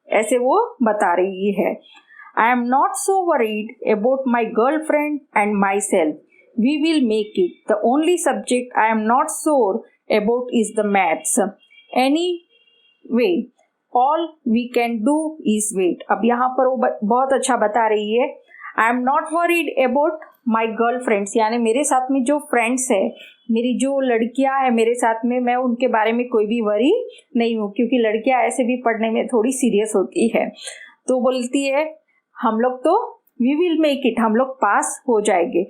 ऐसे वो बता रही है। I am not so worried about my girlfriend and myself. We will make it. The only subject I am not sure about is the maths. Anyway, all we can do is wait. अब यहाँ पर वो बहुत अच्छा बता रही है। I am not worried about my girlfriends, यानी मेरे साथ में जो फ्रेंड्स है, मेरी जो लड़कियां हैं मेरे साथ में, मैं उनके बारे में कोई भी वरी नहीं हूँ, क्योंकि लड़कियां ऐसे भी पढ़ने में थोड़ी सीरियस होती है। तो बोलती है हम लोग तो वी विल मेक इट, हम लोग पास हो जाएंगे।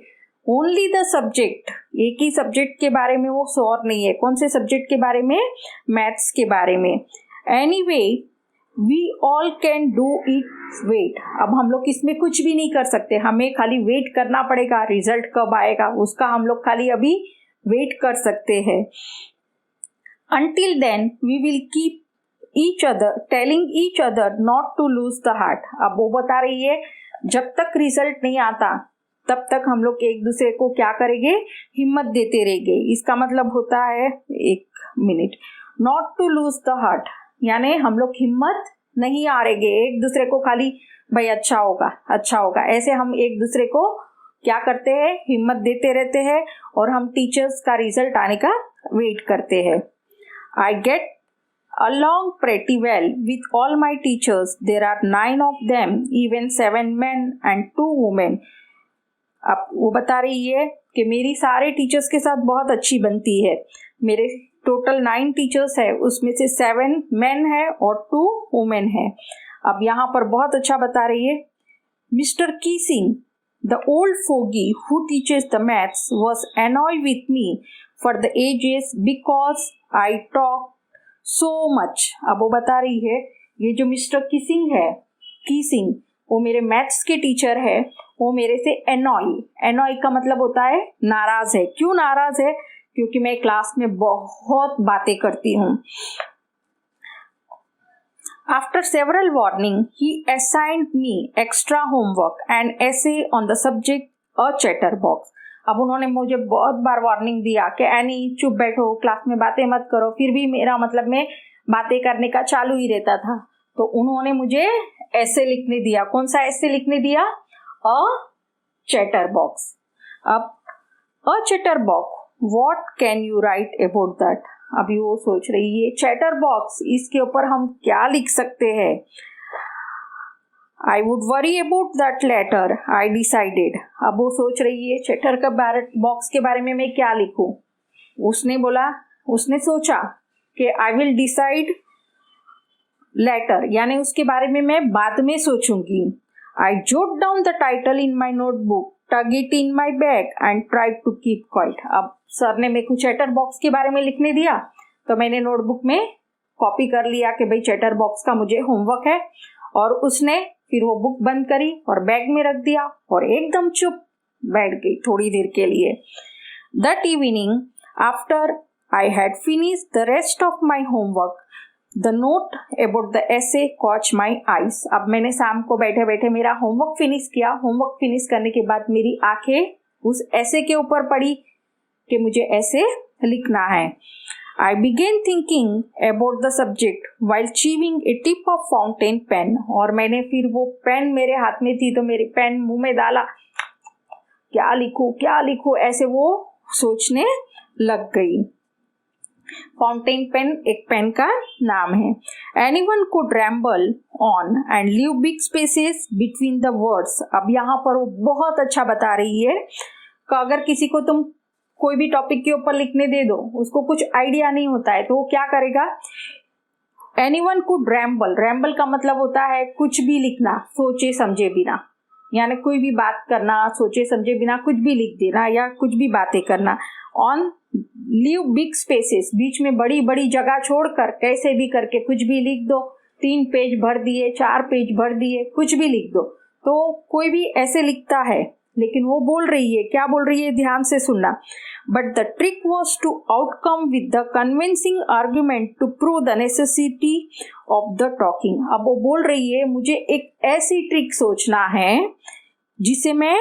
ओनली द सब्जेक्ट, एक ही सब्जेक्ट के बारे में वो श्योर नहीं है। कौन से सब्जेक्ट के बारे में? मैथ्स के बारे में। Anyway we all can do it wait. अब हम लोग इसमें कुछ भी नहीं कर सकते, हमें खाली वेट करना पड़ेगा। रिजल्ट कब आएगा उसका हम लोग खाली अभी वेट कर सकते हैं। Until then we will keep each other telling each other not to lose the heart। अब वो बता रही है जब तक रिजल्ट नहीं आता तब तक हम लोग एक दूसरे को क्या करेंगे, हिम्मत देते रहेंगे। इसका मतलब होता है, एक minute, not to lose the heart यानी हम लोग हिम्मत नहीं हारेंगे, एक दूसरे को खाली भाई अच्छा होगा अच्छा होगा, ऐसे हम एक दूसरे को क्या करते हैं, हिम्मत देते रहते हैं और हम टीचर्स का रिजल्ट आने का वेट करते हैं। I get along pretty well with all my teachers. There are 9 of them, even 7 men and 2 women. अब वो बता रही है कि मेरी सारे टीचर्स के साथ बहुत अच्छी बनती है। मेरे टोटल 9 टीचर्स है, उसमें से 7 मेन है और 2 वुमेन है। अब यहाँ पर बहुत अच्छा बता रही है। Mister Keesing, the old fogey who teaches the maths, was annoyed with me for the ages because I talk so much। अब वो बता रही है ये जो मिस्टर कीसिंग वो मेरे मैथ्स के टीचर है, वो मेरे से एनॉय का मतलब होता है नाराज है। क्यों नाराज है? क्योंकि मैं क्लास में बहुत बातें करती हूँ। After several warning, he assigned me extra homework and essay on the subject a chatterbox। अब उन्होंने मुझे बहुत बार वार्निंग दिया कि एनी चुप बैठो, क्लास में बातें मत करो, फिर भी मेरा मतलब में बातें करने का चालू ही रहता था। तो उन्होंने मुझे ऐसे लिखने दिया। कौन सा ऐसे लिखने दिया? A chatterbox. अब a chatterbox, what can you write about that? अभी वो सोच रही है चैटर बॉक्स, इसके ऊपर हम क्या लिख सकते हैं। I would worry about that later, I decided। अब वो सोच रही है चैटर का बॉक्स के बारे में मैं क्या लिखूं। उसने सोचा कि I will decide later, यानी उसके बारे में मैं बाद में सोचूंगी। I jot down the title in my notebook, tuck it in my bag and tried to keep quiet। अब सर ने मेरे को चैटर बॉक्स के बारे में लिखने दिया तो मैंने नोटबुक में कॉपी कर लिया कि भाई चैटर बॉक्स का मुझे होमवर्क है, और उसने फिर वो बुक बंद करी और बैग में रख दिया और एकदम चुप बैठ गई थोड़ी देर के लिए। That evening after I had finished the rest of my homework, the note about the essay caught my eyes. अब मैंने शाम को बैठे बैठे मेरा होमवर्क फिनिश किया। होमवर्क फिनिश करने के बाद मेरी आंखें उस एसे के ऊपर पड़ी कि मुझे ऐसे लिखना है। I began thinking about the subject while chewing a tip of fountain pen। और मैंने फिर वो पेन मेरे हाथ में थी तो मेरी पेन मुंह में डाला, क्या लिखूं ऐसे वो सोचने लग गई। फाउंटेन पेन एक पेन का नाम है। Anyone could ramble on and leave big spaces between the words। अब यहाँ पर वो बहुत अच्छा बता रही है कि अगर किसी को तुम कोई भी टॉपिक के ऊपर लिखने दे दो, उसको कुछ आइडिया नहीं होता है तो वो क्या करेगा। एनीवन कुड रैम्बल, रैम्बल का मतलब होता है कुछ भी लिखना सोचे समझे बिना। यानी कोई भी बात करना, सोचे समझे बिना कुछ भी लिख देना या कुछ भी बातें करना। ऑन लीव बिग स्पेसेस, बीच में बड़ी बड़ी जगह छोड़कर कैसे भी करके कुछ भी लिख दो। 3 पेज भर दिए, 4 पेज भर दिए, कुछ भी लिख दो। तो कोई भी ऐसे लिखता है, लेकिन वो बोल रही है, क्या बोल रही है, ध्यान से सुनना। But the trick was to outcome with the convincing argument to prove the necessity of the talking. अब वो बोल रही है, मुझे एक ऐसी ट्रिक सोचना है जिसे मैं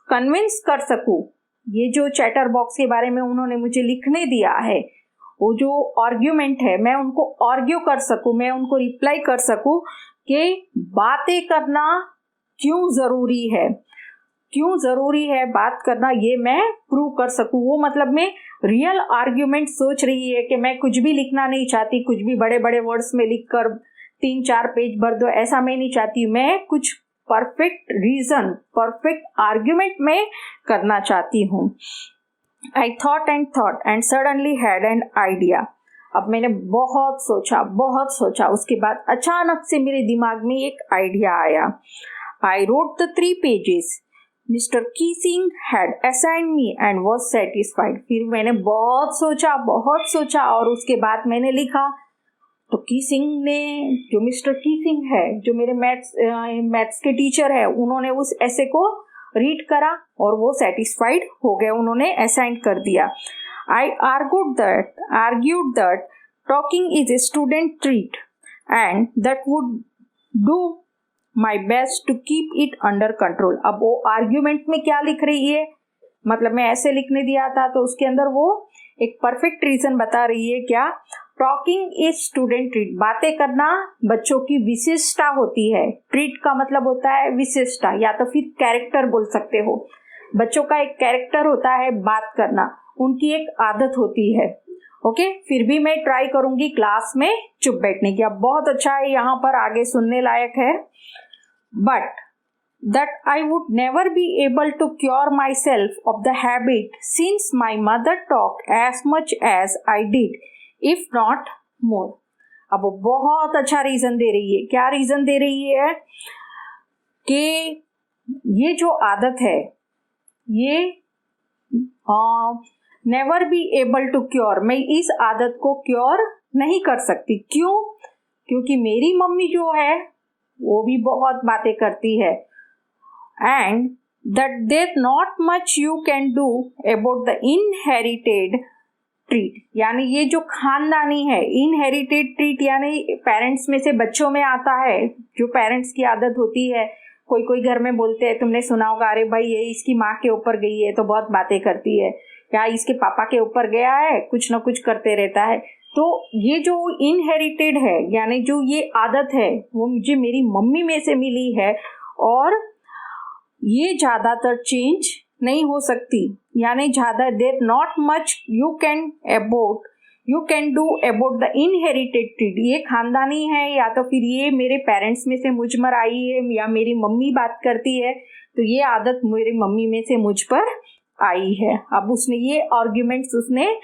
कन्विंस कर सकूं। ये जो चैटर बॉक्स के बारे में उन्होंने मुझे लिखने दिया है, वो जो आर्ग्यूमेंट है, मैं उनको आर्ग्यू कर सकूं, मैं उनको रिप्लाई कर सकूं कि बातें करना क्यों जरूरी है, क्यों जरूरी है बात करना, ये मैं प्रूव कर सकूं। वो मतलब मैं रियल आर्ग्यूमेंट सोच रही है कि मैं कुछ भी लिखना नहीं चाहती, कुछ भी बड़े बड़े वर्ड्स में लिखकर 3-4 पेज भर दो, ऐसा मैं नहीं चाहती। मैं कुछ परफेक्ट रीजन, परफेक्ट आर्ग्यूमेंट में करना चाहती हूँ। I thought and suddenly had an idea. अब मैंने बहुत सोचा, उसके बाद अचानक से मेरे दिमाग में एक आइडिया आया। I wrote the 3 pages mister Keesing had assigned me and was satisfied. फिर मैंने बहुत सोचा और उसके बाद मैंने लिखा। तो कीसिंग ने, जो मिस्टर कीसिंग है, जो मेरे मैथ्स के टीचर है, उन्होंने उस ऐसे को रीड करा और वो सेटिस्फाइड हो गए, उन्होंने असाइन कर दिया। I argued that talking is a student treat and that would do my best to keep it under control. अब वो आर्ग्यूमेंट में क्या लिख रही है, मतलब मैं ऐसे लिखने दिया था, तो उसके अंदर वो एक परफेक्ट रीजन बता रही है। क्या? टॉकिंग इज स्टूडेंट ट्रीट, बातें करना बच्चों की विशिष्टता होती है। ट्रीट का मतलब होता है विशिष्टता, या तो फिर कैरेक्टर बोल सकते हो। बच्चों का एक कैरेक्टर होता है बात करना, उनकी एक आदत होती है। ओके, फिर भी मैं ट्राई करूंगी क्लास में चुप बैठने की। अब बहुत अच्छा है, यहाँ पर आगे सुनने लायक है। But that I would never be able to cure myself of the habit since my mother talked as much as I did, if not more. अब वो बहुत अच्छा रीजन दे रही है। क्या रीजन दे रही है? कि ये जो आदत है, ये never be able to cure, मैं इस आदत को क्योर नहीं कर सकती। क्यों? क्योंकि मेरी मम्मी जो है वो भी बहुत बातें करती है। And that there's not much you can do about the inherited trait, यानी ये जो खानदानी है, inherited trait यानी पेरेंट्स में से बच्चों में आता है, जो पेरेंट्स की आदत होती है। कोई घर में बोलते हैं, तुमने सुना होगा, अरे भाई ये इसकी माँ के ऊपर गई है तो बहुत बातें करती है, या इसके पापा के ऊपर गया है, कुछ ना कुछ करते रहता है। तो ये जो इनहेरिटेड है, यानी जो ये आदत है, वो मुझे मेरी मम्मी में से मिली है, और ये ज्यादातर चेंज नहीं हो सकती। यानी ज्यादा देर not much you can do about the inherited treat. ये खानदानी है, या तो फिर ये मेरे पेरेंट्स में से मुझ पर आई है, या मेरी मम्मी बात करती है, तो ये आदत मेरी मम्मी में से मुझ पर आई है। अब उसने ये आर्ग्यूमेंट्स उसने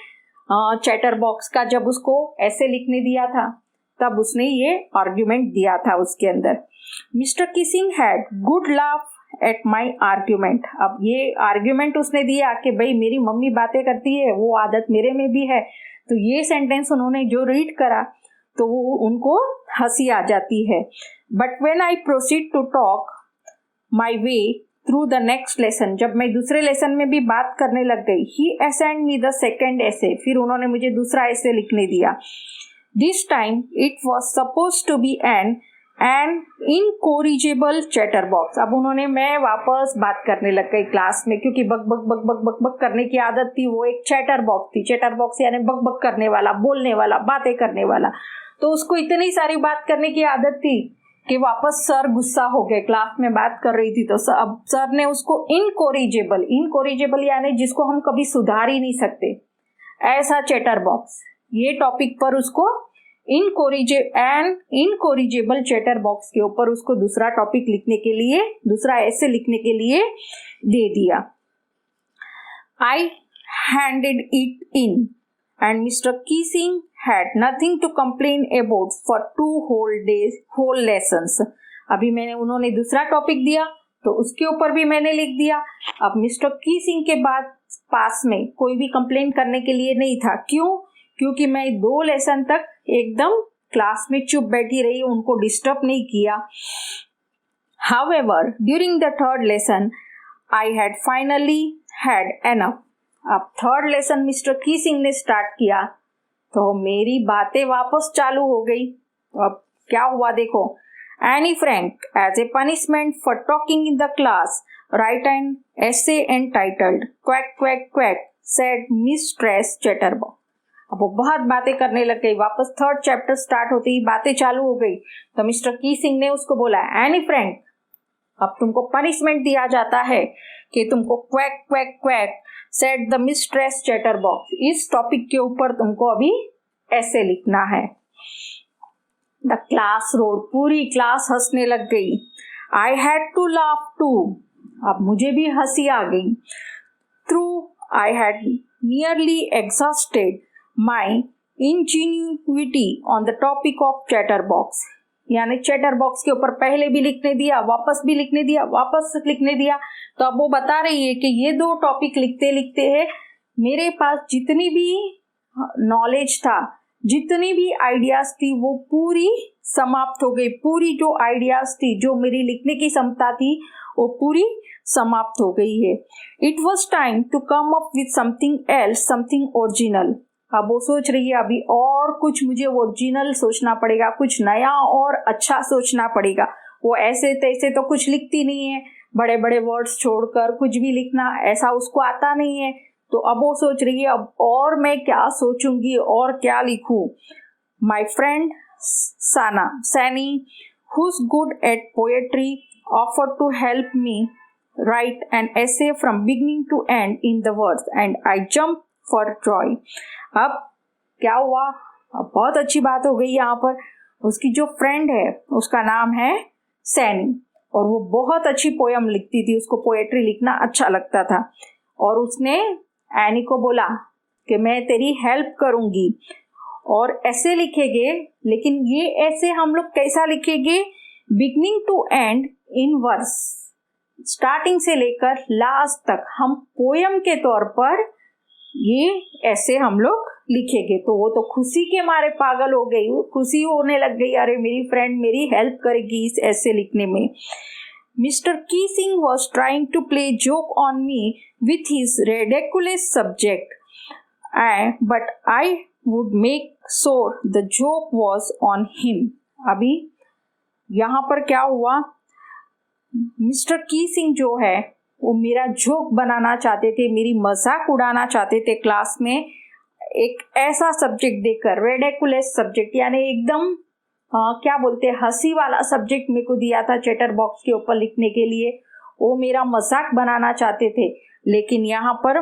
चैटर बॉक्स का जब उसको ऐसे लिखने दिया था, तब उसने ये आर्ग्यूमेंट दिया था उसके अंदर। Mister Keesing had good laugh at my argument. अब ये आर्ग्यूमेंट उसने दिया कि भाई मेरी मम्मी बातें करती है, वो आदत मेरे में भी है। तो ये सेंटेंस उन्होंने जो रीड करा तो वो उनको हंसी आ जाती है। But when I proceed to talk my way through the next lesson, जब मैं दूसरे लेसन में भी बात करने लग गई, he assigned me the second essay, फिर उन्होंने मुझे दूसरा ऐसे लिखने दिया। This time it was suppose to be an incorrigible chatterbox. अब उन्होंने, मैं वापस बात करने लग गई क्लास में, क्योंकि बक बक बक बक बक बक करने की आदत थी। वो एक चैटर बॉक्स थी। चैटर बॉक्स यानी बक बक करने वाला, बोलने वाला, बातें करने वाला। तो उसको इतनी सारी बात करने की आदत थी कि वापस सर गुस्सा हो गए। क्लास में बात कर रही थी तो अब सर ने उसको इनकोरिजेबल यानी जिसको हम कभी सुधार ही नहीं सकते, ऐसा चैटर बॉक्स, ये टॉपिक पर उसको इनकोरिजेबल चैटर बॉक्स के ऊपर उसको दूसरा टॉपिक लिखने के लिए, दूसरा ऐसे लिखने के लिए दे दिया। I handed it in and mister Keesing had nothing to complain about for 2 whole lessons। अभी उन्होंने दूसरा टॉपिक दिया तो उसके ऊपर भी मैंने लिख दिया। अब मिस्टर कीसिंग के बाद पास में कोई भी कंप्लेन करने के लिए नहीं था। क्यों? क्योंकि मैं 2 लेसन तक एकदम क्लास में चुप बैठी रही, उनको डिस्टर्ब नहीं किया। However, during the 3rd lesson, I had finally had enough. अब 3rd लेसन मिस्टर कीसिंग ने स्टार्ट किया तो मेरी बातें वापस चालू हो गई। तो अब क्या हुआ देखो। Annie Frank, as a punishment for talking in the class, write an essay entitled "Quack Quack Quack," said Mistress Chatterbox. अब वो बहुत बातें करने लग गई। वापस 3rd चैप्टर स्टार्ट होते ही बातें चालू हो गई। तो मिस्टर कीसिंग ने उसको बोला, एनी फ्रैंक, अब तुमको पनिशमेंट दिया जाता है कि तुमको quack quack quack said the mistress chatterbox, इस टॉपिक के ऊपर तुमको अभी ऐसे लिखना है। द क्लास रोड, पूरी क्लास हंसने लग गई। I had to laugh too, अब मुझे भी हंसी आ गई। Through I had nearly exhausted my ingenuity on the topic of chatterbox, यानी चैटरबॉक्स के ऊपर पहले भी लिखने दिया, वापस भी लिखने दिया, वापस लिखने दिया। तो अब वो बता रही है कि ये 2 टॉपिक लिखते लिखते है मेरे पास जितनी भी नॉलेज था, जितनी भी आइडियाज थी, वो पूरी समाप्त हो गई। पूरी जो आइडियाज थी, जो मेरी लिखने की क्षमता थी, वो पूरी समाप्त हो गई है। It was time to come up with something else, something original. अब वो सोच रही है अभी और कुछ मुझे ओरिजिनल सोचना पड़ेगा, कुछ नया और अच्छा सोचना पड़ेगा। वो ऐसे तैसे तो कुछ लिखती नहीं है, बड़े बड़े वर्ड्स छोड़कर कुछ भी लिखना ऐसा उसको आता नहीं है। तो अब वो सोच रही है अब और मैं क्या सोचूंगी और क्या लिखूं। My friend Saini, who's good at poetry, offered to help me write an essay from beginning to end in the verse, and I jumped for joy. अब क्या हुआ, अब बहुत अच्छी बात हो गई यहाँ पर। उसकी जो फ्रेंड है उसका नाम है सैनी, और वो बहुत अच्छी पोयम लिखती थी, उसको पोएट्री लिखना अच्छा लगता था। और उसने एनी को बोला कि मैं तेरी हेल्प करूंगी और ऐसे लिखेंगे, लेकिन ये ऐसे हम लोग कैसा लिखेंगे, beginning to end in verse, starting से लेकर लास्ट तक हम पोयम के तौर पर ये ऐसे हम लोग लिखेंगे। तो वो तो खुशी के मारे पागल हो गई, खुशी होने लग गई, अरे मेरी फ्रेंड मेरी हेल्प करेगी इस ऐसे लिखने में। Mister Keesing was trying to play joke on me with his ridiculous subject, but I would make sure the joke was on him. अभी यहाँ पर क्या हुआ, मिस्टर कीसिंग जो है वो मेरा जोक बनाना चाहते थे, मेरी मजाक उड़ाना चाहते थे क्लास में। एक ऐसा सब्जेक्ट देकर, रेडिकुलस सब्जेक्ट, यानी एकदम क्या बोलते हैं, हंसी वाला सब्जेक्ट मेरे को दिया था चैटर बॉक्स के ऊपर लिखने के लिए। वो मेरा मजाक बनाना चाहते थे, लेकिन यहाँ पर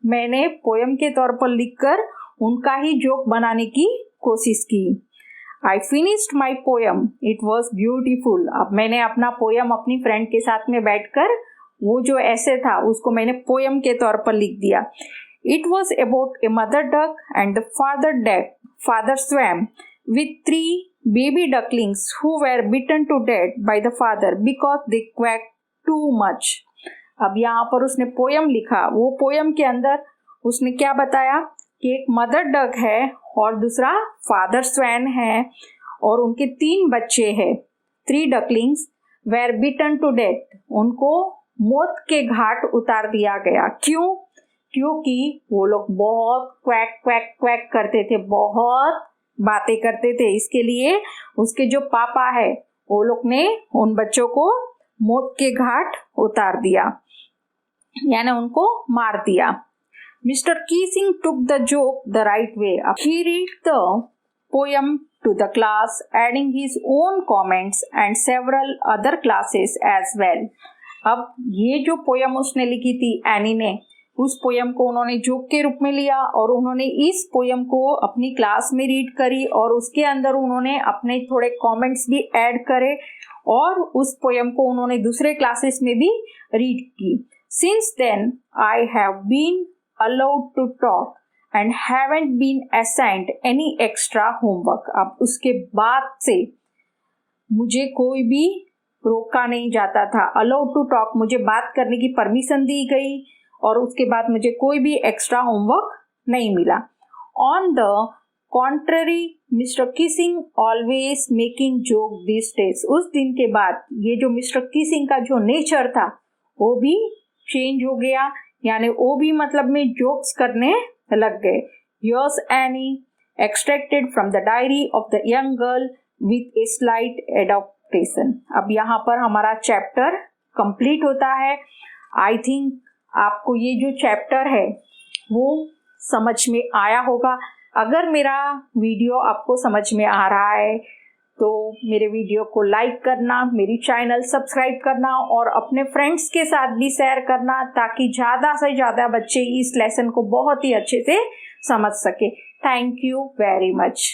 मैंने पोयम के तौर पर लिखकर उनका ही जोक बनाने की कोशिश की। I finished my poem. It was beautiful. अब मैंने अपना पोयम अपनी फ्रेंड के साथ में बैठकर वो जो ऐसे था उसको मैंने पोयम के तौर पर लिख दिया। It was about a mother duck and the father swam with 3 baby ducklings who were bitten to death by the father because they quacked too much. अब यहाँ पर उसने पोयम लिखा, वो पोयम के अंदर उसने क्या बताया कि एक मदर डक है और दूसरा फादर स्वैन है और उनके 3 बच्चे हैं। 3 ducklings were bitten to death, उनको मौत के घाट उतार दिया गया। क्यों? क्योंकि वो लोग बहुत क्वैक क्वैक क्वैक करते थे, बहुत बातें करते थे। इसके लिए उसके जो पापा है वो लोग ने उन बच्चों को मौत के घाट उतार दिया, यानी उनको मार दिया। Mr. Keesing took the joke the right way. He read the poem to the class, adding his own comments and several other classes as well. अब ये जो पोयम उसने लिखी थी एनी ने, उस पोयम को उन्होंने जोक के रूप में लिया और उन्होंने इस पोयम को अपनी क्लास में रीड करी और उसके अंदर उन्होंने अपने थोड़े कमेंट्स भी ऐड करे और उस पोयम को उन्होंने दूसरे क्लासेस में भी रीड की। Since then, I have been allowed to talk and haven't been assigned any extra homework. अब उसके बाद से मुझे कोई भी रोका नहीं जाता था, अलाउड टू टॉक, मुझे बात करने की परमिशन दी गई और उसके बाद मुझे कोई भी एक्स्ट्रा होमवर्क नहीं मिला। On the contrary mister Keesing always making joke this days. उस दिन के बाद ये जो मिस्टर किसिंग का जो नेचर था वो भी चेंज हो गया, यानी वो भी मतलब में जोक्स करने लग गए। Years any extracted from the diary of the young girl with a slight adaptation. अब यहाँ पर हमारा चैप्टर कंप्लीट होता है। आई थिंक आपको ये जो चैप्टर है वो समझ में आया होगा। अगर मेरा वीडियो आपको समझ में आ रहा है तो मेरे वीडियो को लाइक करना, मेरी चैनल सब्सक्राइब करना और अपने फ्रेंड्स के साथ भी शेयर करना, ताकि ज़्यादा से ज़्यादा बच्चे इस लेसन को बहुत ही अच्छे से समझ सके। Thank you very much.